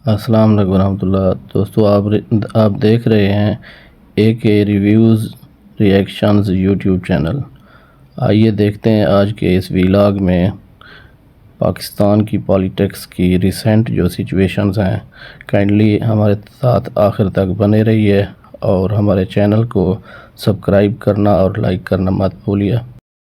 अस्सलाम वालेकुम रहमतुल्लाह। दोस्तों, आप देख रहे हैं AK reviews reactions YouTube channel. आइए देखते हैं आज के इस वीलॉग में पाकिस्तान की पॉलिटिक्स की रिसेंट जो सिचुएशंस हैं। काइंडली हमारे साथ आखिर तक बने रहिए और हमारे चैनल को सब्सक्राइब करना और लाइक करना मत भूलिए।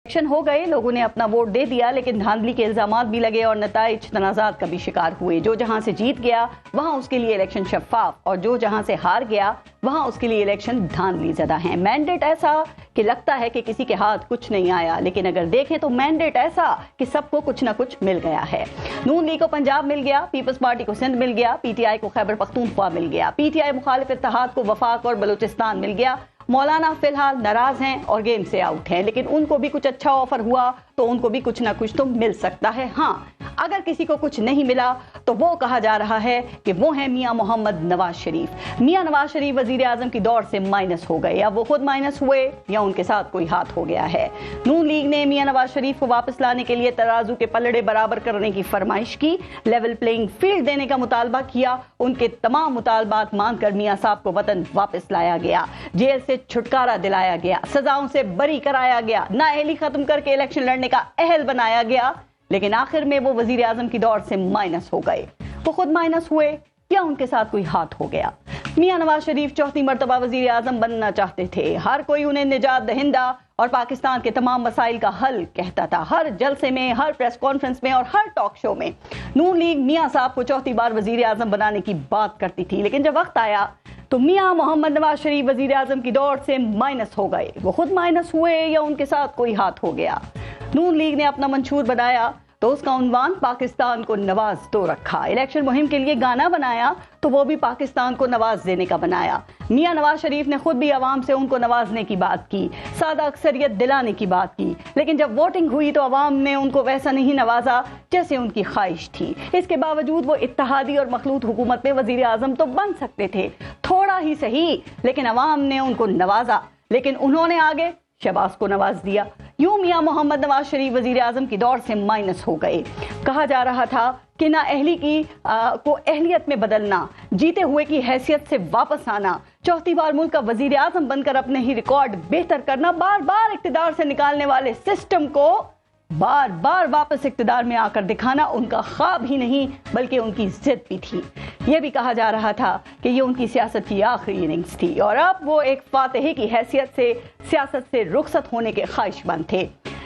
इलेक्शन हो गए, लोगों ने अपना वोट दे दिया, लेकिन धांधली के इल्जामात भी लगे और नताइज तनाजात का भी शिकार हुए। जो जहां से जीत गया वहां उसके लिए इलेक्शन शफाफ, और जो जहां से हार गया वहां उसके लिए इलेक्शन धांधली ज़दा है। मैंडेट ऐसा कि लगता है कि किसी के हाथ कुछ नहीं आया, लेकिन अगर देखें तो मैंडेट ऐसा कि सबको कुछ ना कुछ मिल गया है। नून लीग को पंजाब मिल गया, पीपल्स पार्टी को सिंध मिल गया, PTI को खैबर पख्तूनख्वा मिल गया, PTI मुखालिफ इत्तेहाद को वफाक और बलूचिस्तान मिल गया। मौलाना फिलहाल नाराज हैं और गेम से आउट हैं, लेकिन उनको भी कुछ अच्छा ऑफर हुआ तो उनको भी कुछ ना कुछ तो मिल सकता है। हाँ, अगर किसी को कुछ नहीं मिला तो वो कहा जा रहा है कि वो है मियां मोहम्मद नवाज शरीफ। मियां नवाज शरीफ वजीर आजम की दौड़ से माइनस हो गए, या वो खुद माइनस हुए या उनके साथ कोई हाथ हो गया है। नून लीग ने मियां नवाज शरीफ को वापस लाने के लिए तराजू के पलड़े बराबर करने की फरमाइश की, लेवल प्लेइंग फील्ड देने का मुतालबा किया। उनके तमाम मुतालबात मानकर मियां साहब को वतन वापस लाया गया, जेल से छुटकारा दिलाया गया, सजाओं से बरी कराया गया, नाअहली खत्म करके इलेक्शन लड़ने का अहल बनाया गया। लेकिन आखिर में वो वजीर आजम की दौड़ से माइनस हो गए। वो खुद माइनस हुए या उनके साथ कोई हाथ हो गया। मियां नवाज शरीफ चौथी मर्तबा वजीर आजम बनना चाहते थे। हर कोई उन्हें निजात दहिंदा और पाकिस्तान के तमाम मसाइल का हल कहता था। हर जलसे में, हर प्रेस कॉन्फ्रेंस में और हर टॉक शो में नून लीग मियां साहब को चौथी बार वजीर आजम बनाने की बात करती थी। लेकिन जब वक्त आया तो मियां मोहम्मद नवाज शरीफ वजीर आजम की दौड़ से माइनस हो गए। वो खुद माइनस हुए या उनके साथ कोई हाथ हो गया। नून लीग ने अपना मंशूर बनाया तो उसका उन्वान पाकिस्तान को नवाज दो रखा। इलेक्शन मुहिम के लिए गाना बनाया तो वो भी पाकिस्तान को नवाज देने का बनाया। मियां नवाज शरीफ ने खुद भी अवाम से उनको नवाजने की बात की, सादा अक्सरियत दिलाने की बात की, लेकिन जब वोटिंग हुई तो अवाम ने उनको वैसा नहीं नवाजा जैसे उनकी ख्वाहिश थी। इसके बावजूद वो इत्तेहादी और मखलूत हुकूमत में वजीर आजम तो बन सकते थे, थोड़ा ही सही, लेकिन अवाम ने उनको नवाजा। लेकिन उन्होंने आगे शहबाज को नवाज दिया। यूं मियां मोहम्मद नवाज शरीफ वजीर आजम की दौड़ से माइनस हो गए। कहा जा रहा था कि नाअहली को अहलियत में बदलना, जीते हुए की हैसियत से वापस आना, चौथी बार मुल्क का वजीर आजम बनकर अपने ही रिकॉर्ड बेहतर करना, बार बार इक्तिदार से निकालने वाले सिस्टम को बार बार वापस इक्तिदार में आकर दिखाना उनका ख्वाब ही नहीं बल्कि उनकी जिद भी थी। यह भी कहा जा रहा था कि ये उनकी सियासत की आखिरी इनिंग्स थी और अब वो एक फातेही की हैसियत से सियासत से रुखसत होने के ख्वाहिशमंद थे।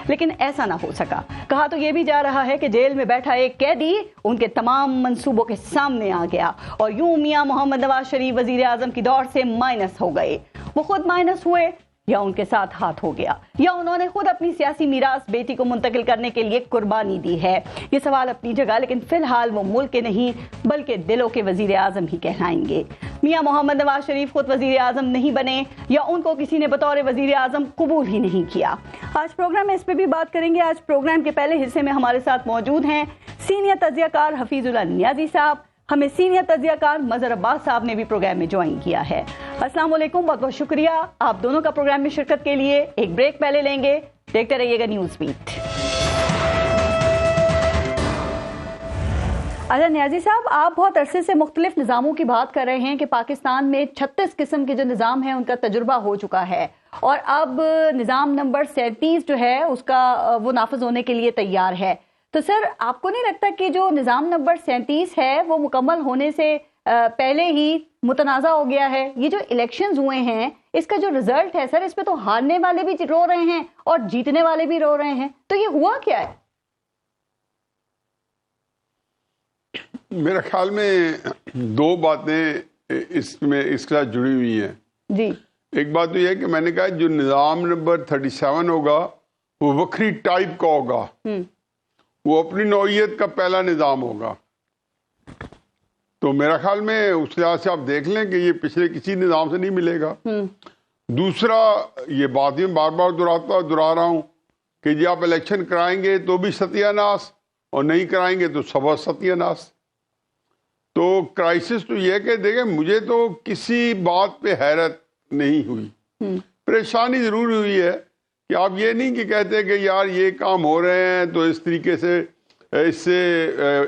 लेकिन ऐसा ना हो सका। कहा तो यह भी जा रहा है कि जेल में बैठा एक कैदी उनके तमाम मंसूबों के सामने आ गया और यूं मियां मोहम्मद नवाज शरीफ वजीर आजम की दौड़ से माइनस हो गए। वो खुद माइनस हुए या उनके साथ हाथ हो गया, या उन्होंने खुद अपनी सियासी मीरास बेटी को मुंतकिल करने के लिए कुर्बानी दी है। ये सवाल अपनी जगह, लेकिन फिलहाल वो मुल्क के नहीं बल्कि दिलों के वजीर आजम ही कहलाएंगे। मियां मोहम्मद नवाज शरीफ खुद वजीर आजम नहीं बने या उनको किसी ने बतौर वजीर आजम कबूल ही नहीं किया। आज प्रोग्राम में इस पर भी बात करेंगे। आज प्रोग्राम के पहले हिस्से में हमारे साथ मौजूद हैं सीनियर तज्जियाकार हफीजुल्लाह नियाजी साहब। हमें सीनियर तज्जियाकार मजहर अब्बास साहब ने भी प्रोग्राम में ज्वाइन किया है। अस्सलाम वालेकुम, बहुत बहुत शुक्रिया आप दोनों का प्रोग्राम में शिरकत के लिए। एक ब्रेक पहले लेंगे, देखते रहिएगा न्यूज़ बीट। अच्छा नियाजी साहब, आप बहुत अरसे से मुख्तलिफ निज़ामों की बात कर रहे हैं कि पाकिस्तान में 36 किस्म के जो निज़ाम है उनका तजुर्बा हो चुका है और अब निज़ाम नंबर 37 जो है उसका वो नाफिज होने के लिए तैयार है। तो सर, आपको नहीं लगता कि जो निज़ाम नंबर 37 है वो मुकम्मल होने से पहले ही मुतनाज़ा हो गया है? ये जो इलेक्शंस हुए हैं इसका जो रिजल्ट है सर, इस पे तो हारने वाले भी रो रहे हैं और जीतने वाले भी रो रहे हैं, तो ये हुआ क्या है? मेरे ख्याल में दो बातें इसमें इसके साथ जुड़ी हुई हैं जी। एक बात तो यह है कि मैंने कहा जो निज़ाम नंबर 37 होगा वो वक्री टाइप का होगा, वो अपनी नौइयत का पहला निज़ाम होगा। तो मेरा ख्याल में उस लिहाज से आप देख लें कि ये पिछले किसी निज़ाम से नहीं मिलेगा। दूसरा, ये बात मैं बार बार दोहरा रहा हूँ कि जी आप इलेक्शन कराएंगे तो भी सत्यानाश और नहीं कराएंगे तो सब सत्यानाश। तो क्राइसिस तो यह है कि देखें, मुझे तो किसी बात पे हैरत नहीं हुई, परेशानी ज़रूर हुई है कि आप ये नहीं कि कहते कि यार ये काम हो रहे हैं तो इस तरीके से इससे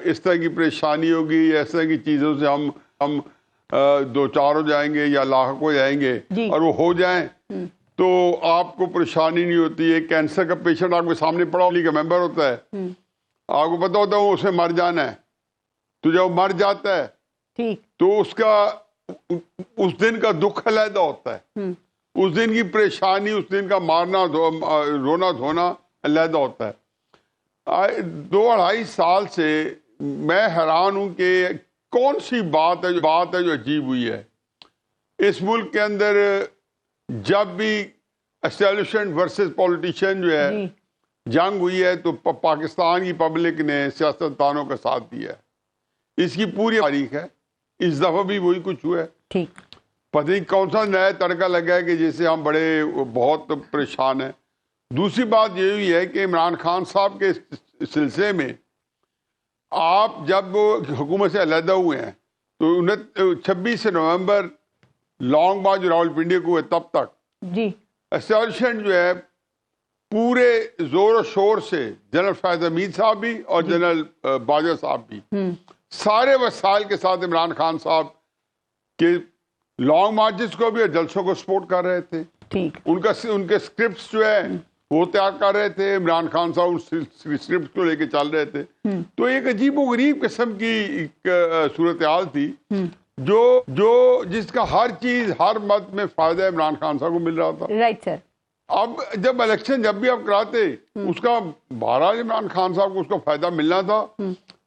इस तरह की परेशानी होगी, इस तरह की चीज़ों से हम दो चार हो जाएंगे या लाख हो जाएंगे, और वो हो जाएं तो आपको परेशानी नहीं होती है। कैंसर का पेशेंट आपके सामने पड़ा का मेंबर होता है, आपको पता होता है उसे मर जाना है, तो जब मर जाता है ठीक, तो उसका उस दिन का दुख अलग होता है, उस दिन की परेशानी, उस दिन का मारना रोना धोना अलग होता है। 2-2.5 साल से मैं हैरान हूं कि कौन सी बात है जो अजीब हुई है इस मुल्क के अंदर। जब भी एस्टेब्लिशमेंट वर्सेस पॉलिटिशियन जो है जंग हुई है तो पाकिस्तान की पब्लिक ने सियासतदानों का साथ दिया है। इसकी पूरी तारीख है, इस दफा भी वही कुछ हुआ है। ठीक, पता नहीं कौन सा नया तड़का लगा है कि जिससे हम बहुत परेशान हैं। दूसरी बात ये हुई है कि इमरान खान साहब के सिलसिले में आप जब हुकूमत से अलहदा हुए हैं तो 26 नवंबर लॉन्ग मार्च रावलपिंडी को हुए, तब तक जी एस्टेब्लिशमेंट जो है पूरे जोर और शोर से, जनरल फैज हमीद साहब भी और जनरल बाजवा साहब भी सारे वसाइल के साथ इमरान खान साहब के लॉन्ग मार्चेस को भी और जलसों को सपोर्ट कर रहे थे। ठीक, उनके स्क्रिप्ट्स जो है वो तैयार कर रहे थे, इमरान खान साहब उस स्क्रिप्ट को लेके चल रहे थे। तो एक अजीब व गरीब किस्म की सूरत हाल थी जो जिसका हर चीज हर मत में फायदा इमरान खान साहब को मिल रहा था। Right sir. अब जब इलेक्शन जब भी आप कराते उसका बहरहाल इमरान खान साहब को उसका फायदा मिलना था।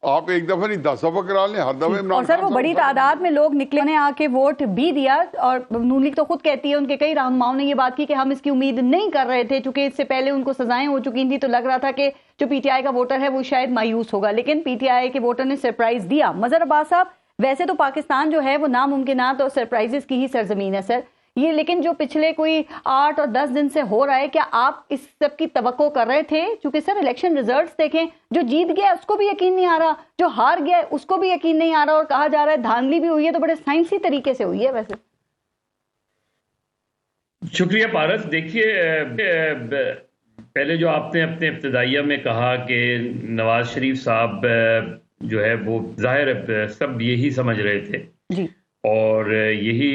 आप एक दफा नहीं 10 दफा करा लें, हर दफा इमरान और सर वो बड़ी तादाद में लोग निकले ने आके वोट भी दिया, और नून लीग तो खुद कहती है, उनके कई रहनुमाओं ने ये बात की कि हम इसकी उम्मीद नहीं कर रहे थे, चूंकि इससे पहले उनको सजाएं हो चुकी थी, तो लग रहा था कि जो पीटीआई का वोटर है वो शायद मायूस होगा, लेकिन पीटीआई के वोटर ने सरप्राइज दिया। मजहर अब्बास साहब, वैसे तो पाकिस्तान जो है वो नामुमकिनात और सरप्राइजेस की ही सरजमीन है सर, ये लेकिन जो पिछले कोई 8 और 10 दिन से हो रहा है, क्या आप इस सब की तवक्को कर रहे थे? क्योंकि सर इलेक्शन रिजल्ट्स देखें, जो जीत गया उसको भी यकीन नहीं आ रहा, जो हार गया उसको भी यकीन नहीं आ रहा, और कहा जा रहा है धांधली भी हुई है, तो बड़े साइंसी तरीके से हुई है। वैसे शुक्रिया पारस। देखिए, पहले जो आपने अपने इब्तिदाइया में कहा कि नवाज शरीफ साहब जो है वो जाहिर सब यही समझ रहे थे जी, और यही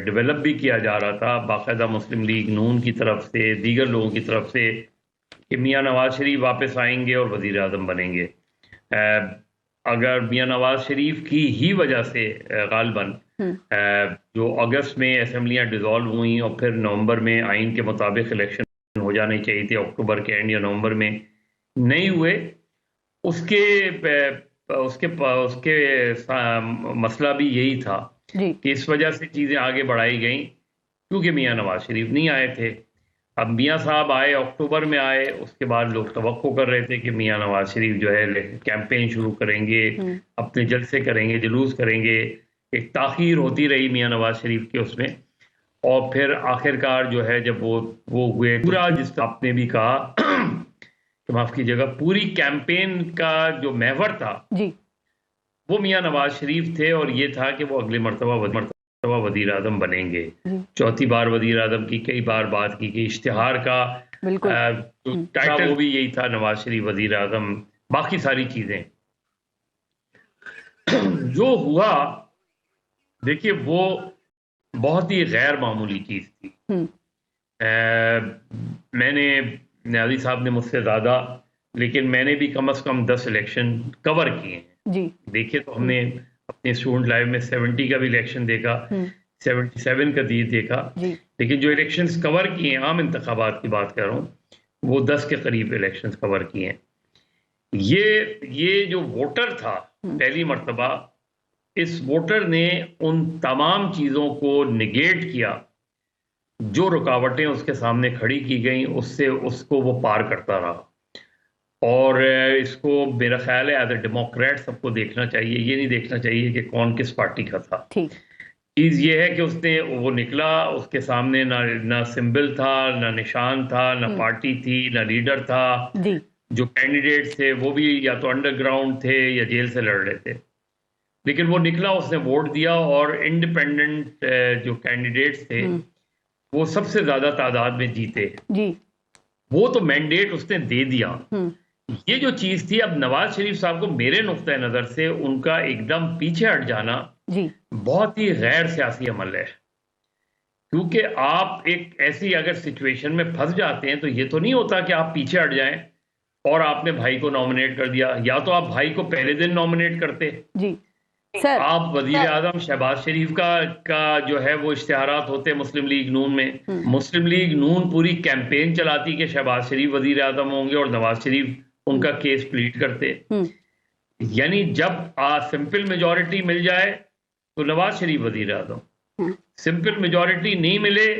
डेवलप भी किया जा रहा था बाकायदा मुस्लिम लीग नून की तरफ से, दीगर लोगों की तरफ से, कि मियाँ नवाज शरीफ वापस आएंगे और वज़ीर आज़म बनेंगे। अगर मियाँ नवाज शरीफ की ही वजह से गालिबन जो अगस्त में असेंबलियाँ डिज़ोल्व हुई और फिर नवंबर में आइन के मुताबिक इलेक्शन हो जाने चाहिए थे, अक्टूबर के एंड या नवंबर में नहीं हुए, उसके मसला भी यही था कि इस वजह से चीज़ें आगे बढ़ाई गई क्योंकि मियाँ नवाज शरीफ नहीं आए थे। अब मियाँ साहब आए, अक्टूबर में आए, उसके बाद लोग तवक्को कर रहे थे कि मियाँ नवाज शरीफ जो है कैंपेन शुरू करेंगे, अपने जलसे करेंगे, जुलूस करेंगे। एक ताख़ीर होती रही मियाँ नवाज शरीफ के उसमें, और फिर आखिरकार जो है जब वो हुए, पूरा जिस आपने भी कहा तो माफ कीजिएगा, पूरी कैंपेन का जो महवर था जी, वो मियाँ नवाज शरीफ थे, और ये था कि वो अगले मरतबा वज़ीर आज़म बनेंगे। चौथी बार वज़ीर आज़म की कई बार बात की गई, इश्तिहार का जो टाइटल वो भी यही था, नवाज शरीफ वज़ीर आज़म, बाकी सारी चीजें। जो हुआ देखिए वो बहुत ही गैर मामूली चीज थी। मैंने, न्याजी साहब ने मुझसे ज्यादा, लेकिन मैंने भी कम से कम 10 इलेक्शन कवर किए हैं जी। देखिए तो हमने अपने स्टूडेंट लाइफ में 70 का भी इलेक्शन देखा, 77 का देखा, लेकिन जो इलेक्शंस कवर किए हैं, आम इंतखाबात की बात कर रहा हूँ, वो 10 के करीब इलेक्शंस कवर किए हैं। ये जो वोटर था पहली मर्तबा, इस वोटर ने उन तमाम चीज़ों को निगेट किया जो रुकावटें उसके सामने खड़ी की गई, उसको वो पार करता रहा। और इसको मेरा ख्याल है एज ए डेमोक्रेट सबको देखना चाहिए, ये नहीं देखना चाहिए कि कौन किस पार्टी का था। चीज़ ये है कि उसने वो निकला, उसके सामने ना सिंबल था, ना निशान था, ना पार्टी थी, ना लीडर था। जो कैंडिडेट थे वो भी या तो अंडरग्राउंड थे या जेल से लड़ रहे थे, लेकिन वो निकला, उसने वोट दिया, और इंडिपेंडेंट जो कैंडिडेट्स थे वो सबसे ज्यादा तादाद में जीते। वो तो मैंडेट उसने दे दिया ये जो चीज थी, अब नवाज शरीफ साहब को मेरे नुक्ता नजर से उनका एकदम पीछे हट जाना जी बहुत ही गैर सियासी अमल है। क्योंकि आप एक ऐसी अगर सिचुएशन में फंस जाते हैं तो ये तो नहीं होता कि आप पीछे हट जाएं और आपने भाई को नॉमिनेट कर दिया, या तो आप भाई को पहले दिन नॉमिनेट करते। जी सर, आप वजीर आजम शहबाज शरीफ का जो है वो इश्तिहारात होते मुस्लिम लीग नून में, मुस्लिम लीग नून पूरी कैंपेन चलाती कि शहबाज शरीफ वजीर आजम होंगे और नवाज शरीफ उनका केस प्लीड करते। यानी जब सिंपल मेजॉरिटी मिल जाए तो नवाज शरीफ वजीर आजम, सिंपल मेजॉरिटी नहीं मिले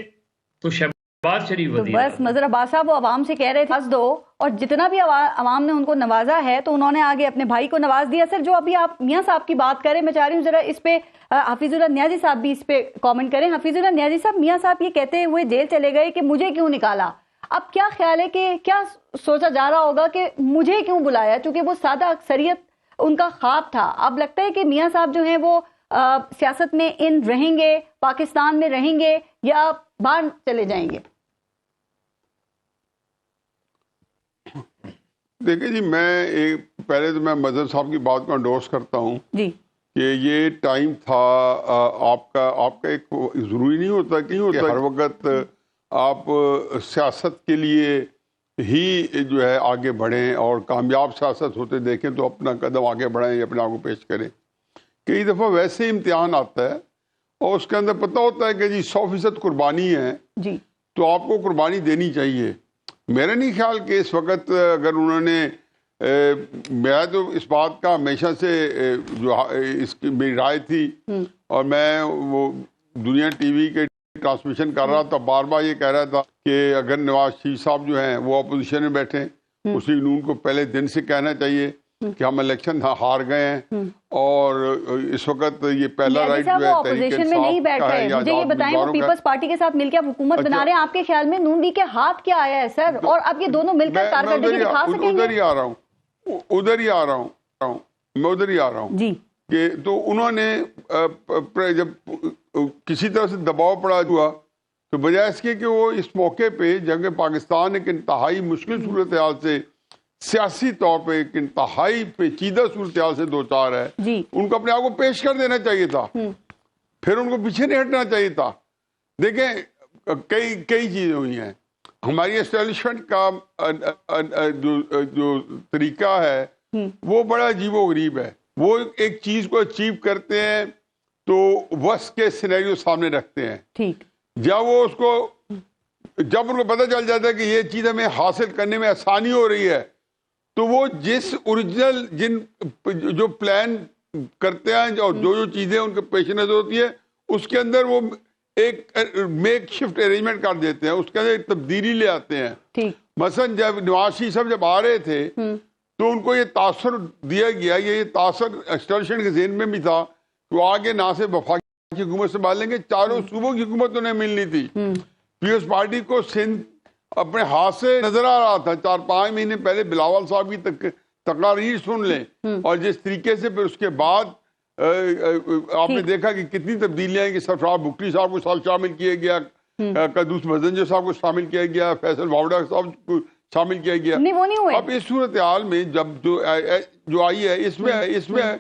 तो शहबाज शरीफ तो वजीर बस मजहर अब्बास साहब वो अवाम से कह रहे थे फंस दो, और जितना भी अवाम ने उनको नवाजा है तो उन्होंने आगे अपने भाई को नवाज दिया। सर, जो अभी आप मियां साहब की बात करें, मैं चाह रही हूँ जरा इस पे हफीजुल्लाह नियाजी साहब भी इस पे कमेंट करें। हफीजुल्लाह नियाजी साहब, मियां साहब ये कहते हुए जेल चले गए कि मुझे क्यों निकाला, अब क्या ख्याल है कि क्या सोचा जा रहा होगा कि मुझे क्यों बुलाया, क्योंकि वो सादा अक्सरियत उनका ख्वाब था। अब लगता है कि मियां साहब जो हैं वो सियासत में इन रहेंगे, पाकिस्तान में रहेंगे या बाहर चले जाएंगे? देखिए जी, पहले तो मैं मजहर साहब की बात को एंडोर्स करता हूँ जी कि ये टाइम था आपका एक ज़रूरी नहीं होता कि हर वक्त आप सियासत के लिए ही जो है आगे बढ़ें और कामयाब सियासत होते देखें तो अपना कदम आगे बढ़ाएं, अपने आप को पेश करें। कई दफ़ा वैसे इम्तिहान आता है और उसके अंदर पता होता है कि जी 100% कुर्बानी है जी, तो आपको कुर्बानी देनी चाहिए। मेरा नहीं ख्याल कि इस वक्त अगर उन्होंने मैं तो इस बात का हमेशा से जो इसकी मेरी राय थी और मैं वो दुनिया टीवी के ट्रांसमिशन कर रहा था, बार बार ये कह रहा था कि अगर नवाज शरीफ साहब जो हैं वो अपोजिशन में बैठे, उसी नून को पहले दिन से कहना चाहिए कि हम इलेक्शन हार गए हैं और इस वक्त ये पहला राइट जो है अपोजिशन में नहीं बैठ रहे। मुझे ये बताएं, वो पीपल्स पार्टी के साथ मिलकर हुकूमत बना रहे हैं, आपके ख्याल में नून लीग के हाथ क्या आया है सर? और अब ये दोनों मिलकर कारकर्दगी दिखा सकेंगे? उधर ही आ रहा हूँ मैं उधर ही आ रहा हूँ जी कि तो उन्होंने जब किसी तरह से दबाव पड़ा हुआ तो बजाय इसके कि वो इस मौके पे जबकि पाकिस्तान एक इंतहाई मुश्किल सूरत हाल से सियासी तौर पे एक इंतहाई पेचीदा सूरत हाल से दो चार है जी, उनको अपने आप को पेश कर देना चाहिए था, फिर उनको पीछे नहीं हटना चाहिए था। देखें, कई चीजें हुई हैं। हमारी एस्टेब्लिशमेंट का जो तरीका है वो बड़ा अजीबोगरीब है। वो एक चीज को अचीव करते हैं तो वस के सिनेरियो सामने रखते हैं, ठीक, जब उनको पता चल जाता है कि ये चीज हमें हासिल करने में आसानी हो रही है तो वो जिस ओरिजिनल जो प्लान करते हैं और जो चीजें उनके पेश नजर होती है उसके अंदर वो एक मेक शिफ्ट अरेंजमेंट कर देते हैं, उसके अंदर तब्दीली ले आते हैं। ठीक, मसलन जब नवाज शरीफ साहब जब आ रहे थे तो उनको ये तासर दिया गया, ये तासर एस्टेब्लिशमेंट के ज़हन में भी था तो आगे ना से वफाकी हुकूमत से संभालेंगे, चारों सूबों की हुकूमत उन्हें मिलनी थी। पीपल्स पार्टी को सिंध अपने हाथ से नजर आ रहा था। 4-5 महीने पहले बिलावल साहब की तकरीर सुन लें और जिस तरीके से फिर उसके बाद आपने देखा कि कितनी तब्दीलियां हैं कि सरफराज बुकरी साहब को शामिल किया गया, कदूस मजंजर साहब को शामिल किया गया, फैसल वावड़ा साहब को शामिल किया गया। नहीं, वो नहीं हुए। अब इस सूरत हाल में जब जो आई है इसमें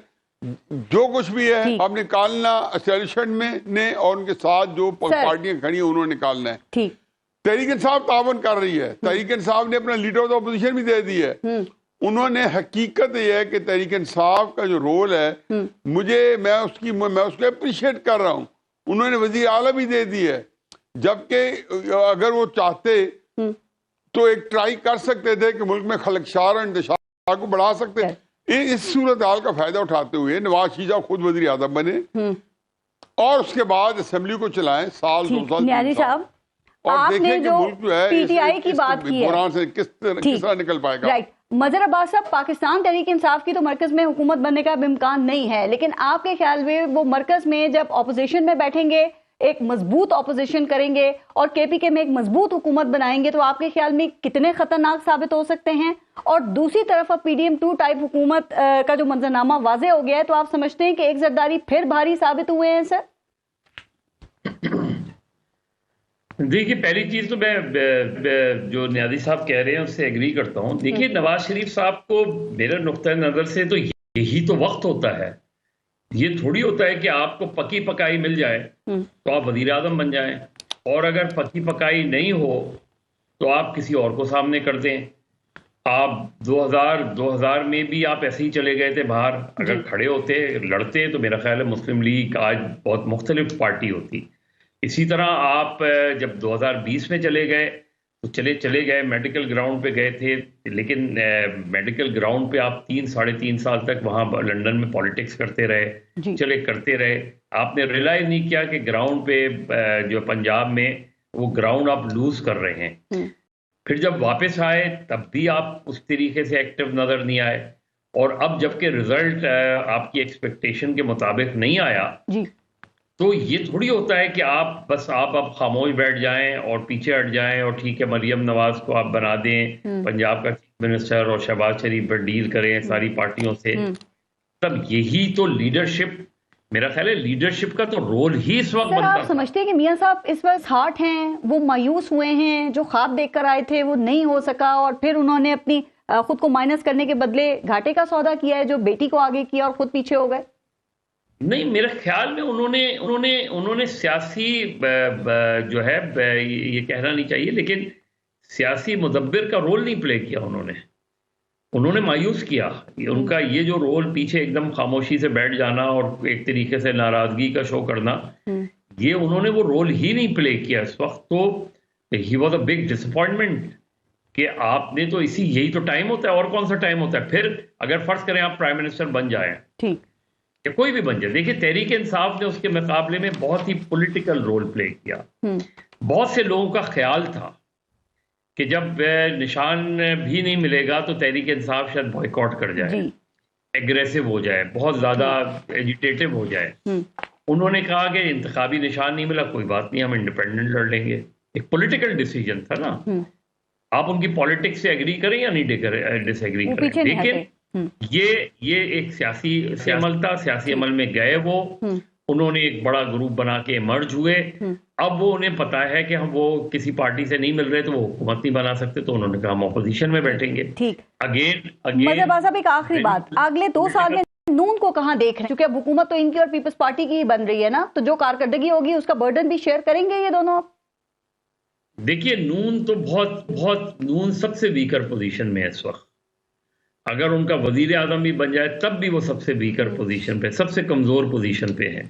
जो कुछ भी है अब निकालना एस्टेब्लिशमेंट में ने और उनके साथ जो पार्टियां खड़ी हैं उन्होंने निकालना है। ठीक, तहरीक इंसाफ तावन कर रही है, तहरीक इंसाफ ने अपना लीडर ऑफ द अपोजिशन भी दे दी है। उन्होंने हकीकत ये है कि तहरीक इंसाफ का जो रोल है मैं उसको अप्रिशिएट कर रहा हूँ। उन्होंने वजीर आला भी दे दी है, जबकि अगर वो चाहते तो एक ट्राई कर सकते थे कि मुल्क में खलकशार और इंतशार को बढ़ा सकते। इस सूरत हाल का फायदा उठाते हुए नवाज शरीफ साहब खुद वजीर आज़म बने और उसके बाद असेंबली को चलाएं साल 2 साल न्याजी साहब, और देखें कि मुल्क जो है पीटीआई की बात की है से किस तरह निकल पाएगा। राइट, मजहर अब्बास साहब, पाकिस्तान तहरीक इंसाफ की तो मरकज में हुकूमत बनने का इम्कान नहीं है, लेकिन आपके ख्याल में वो मरकज में जब ऑपोजिशन में बैठेंगे, एक मजबूत ऑपोजिशन करेंगे और केपीके में एक मजबूत हुकूमत बनाएंगे तो आपके ख्याल में कितने खतरनाक साबित हो सकते हैं? और दूसरी तरफ अब PDM-2 टाइप हुकूमत का जो मंजरनामा वाजे हो गया है तो आप समझते हैं कि एक जरदारी फिर भारी साबित हुए हैं? सर देखिए, पहली चीज तो मैं जो नियाज़ी साहब कह रहे हैं उससे एग्री करता हूं। देखिए, नवाज शरीफ साहब को मेरे नुक्ता नजर से तो यही तो वक्त होता है। ये थोड़ी होता है कि आपको पकी पकाई मिल जाए तो आप वजीर आजम बन जाएं, और अगर पकी पकाई नहीं हो तो आप किसी और को सामने कर दें। आप 2000 में भी आप ऐसे ही चले गए थे बाहर। अगर खड़े होते लड़ते तो मेरा ख्याल है मुस्लिम लीग आज बहुत मुख्तलिफ पार्टी होती। इसी तरह आप जब 2020 में चले गए तो चले गए, मेडिकल ग्राउंड पे गए थे, लेकिन मेडिकल ग्राउंड पे आप 3 साढ़े 3 साल तक वहां लंदन में पॉलिटिक्स करते रहे, करते रहे। आपने रियलाइज नहीं किया कि ग्राउंड पे जो पंजाब में वो ग्राउंड आप लूज कर रहे हैं। फिर जब वापस आए तब भी आप उस तरीके से एक्टिव नजर नहीं आए, और अब जबकि रिजल्ट आपकी एक्सपेक्टेशन के मुताबिक नहीं आया तो ये थोड़ी होता है कि आप अब खामोश बैठ जाएं और पीछे हट जाएं और ठीक है मरियम नवाज को आप बना दें पंजाब का चीफ मिनिस्टर और शहबाज शरीफ पर डील करें सारी पार्टियों से। तब यही तो लीडरशिप, मेरा ख्याल है लीडरशिप का तो रोल ही इस वक्त बनता है। आप समझते हैं कि मियां साहब इस वक्त हार्ट हैं, वो मायूस हुए हैं, जो ख्वाब देखकर आए थे वो नहीं हो सका और फिर उन्होंने अपनी खुद को माइनस करने के बदले घाटे का सौदा किया है, जो बेटी को आगे किया और खुद पीछे हो गए? नहीं, मेरे ख्याल में उन्होंने सियासी जो है ये कहना नहीं चाहिए, लेकिन सियासी मुदब्बिर का रोल नहीं प्ले किया उन्होंने मायूस किया। उनका ये जो रोल पीछे एकदम खामोशी से बैठ जाना और एक तरीके से नाराजगी का शो करना, ये उन्होंने वो रोल ही नहीं प्ले किया इस वक्त। तो he was a big disappointment कि आपने तो यही तो टाइम होता है, और कौन सा टाइम होता है। फिर अगर फर्ज करें आप प्राइम मिनिस्टर बन जाए ठीक, या कोई भी बन जाए, देखिए तहरीक इंसाफ ने उसके मुकाबले में बहुत ही पॉलिटिकल रोल प्ले किया। बहुत से लोगों का ख्याल था कि जब निशान भी नहीं मिलेगा तो तहरीक इंसाफ शायद बॉयकॉट कर जाए, एग्रेसिव हो जाए, बहुत ज्यादा एजिटेटिव हो जाए। उन्होंने कहा कि इंतखाबी निशान नहीं मिला, कोई बात नहीं, हम इंडिपेंडेंट लड़ लेंगे। एक पॉलिटिकल डिसीजन था ना, आप उनकी पॉलिटिक्स से एग्री करें या नहीं डिसएग्री करें, लेकिन ये एक सियासी अमल था। सियासी अमल में गए वो, उन्होंने एक बड़ा ग्रुप बना के मर्ज हुए। अब वो उन्हें पता है कि हम वो किसी पार्टी से नहीं मिल रहे तो वो हुकूमत नहीं बना सकते, तो उन्होंने कहा हम ऑपोजिशन में बैठेंगे। ठीक, अगेन साहब एक आखिरी बात, अगले 2 साल में नून को कहां देख रहे हैं? क्योंकि अब हुकूमत तो इनकी और पीपल्स पार्टी की ही बन रही है ना, तो जो कारकर्दगी होगी उसका बर्डन भी शेयर करेंगे ये दोनों? आप देखिए, नून तो नून सबसे वीकर पोजीशन में है इस वक्त। अगर उनका वजीर आजम भी बन जाए तब भी वो सबसे वीकर पोजीशन पे, सबसे कमजोर पोजीशन पे है,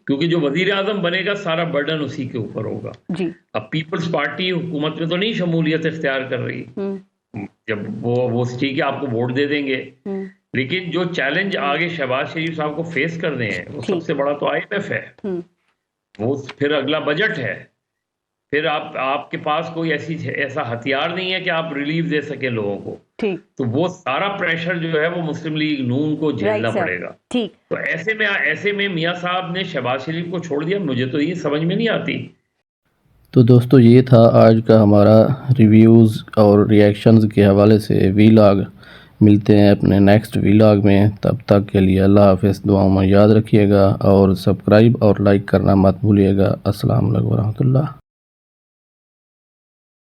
क्योंकि जो वजीर आजम बनेगा सारा बर्डन उसी के ऊपर होगा। अब पीपल्स पार्टी हुकूमत में तो नहीं शमूलियत इख्तियार कर रही, जब वो ठीक है आपको वोट दे देंगे, लेकिन जो चैलेंज आगे शहबाज शरीफ साहब को फेस करने हैं वो सबसे बड़ा तो IMF है, वो फिर अगला बजट है, फिर आपके पास कोई ऐसा हथियार नहीं है कि आप रिलीफ दे सके लोगों को। ठीक, तो वो सारा प्रेशर जो है वो मुस्लिम लीग नून को झेलना पड़ेगा। ठीक, तो ऐसे में मियां साहब ने शहबाज शरीफ को छोड़ दिया, मुझे तो ये समझ में नहीं आती। तो दोस्तों, ये था आज का हमारा रिव्यूज़ और रिएक्शंस के हवाले से वीलॉग। मिलते हैं अपने नेक्स्ट वीलॉग में, तब तक के लिए अल्लाह हाफ़िज़। दुआओं में याद रखिएगा और सब्सक्राइब और लाइक करना मत भूलिएगा। अस्सलाम वालेकुम रहमतुल्लाह।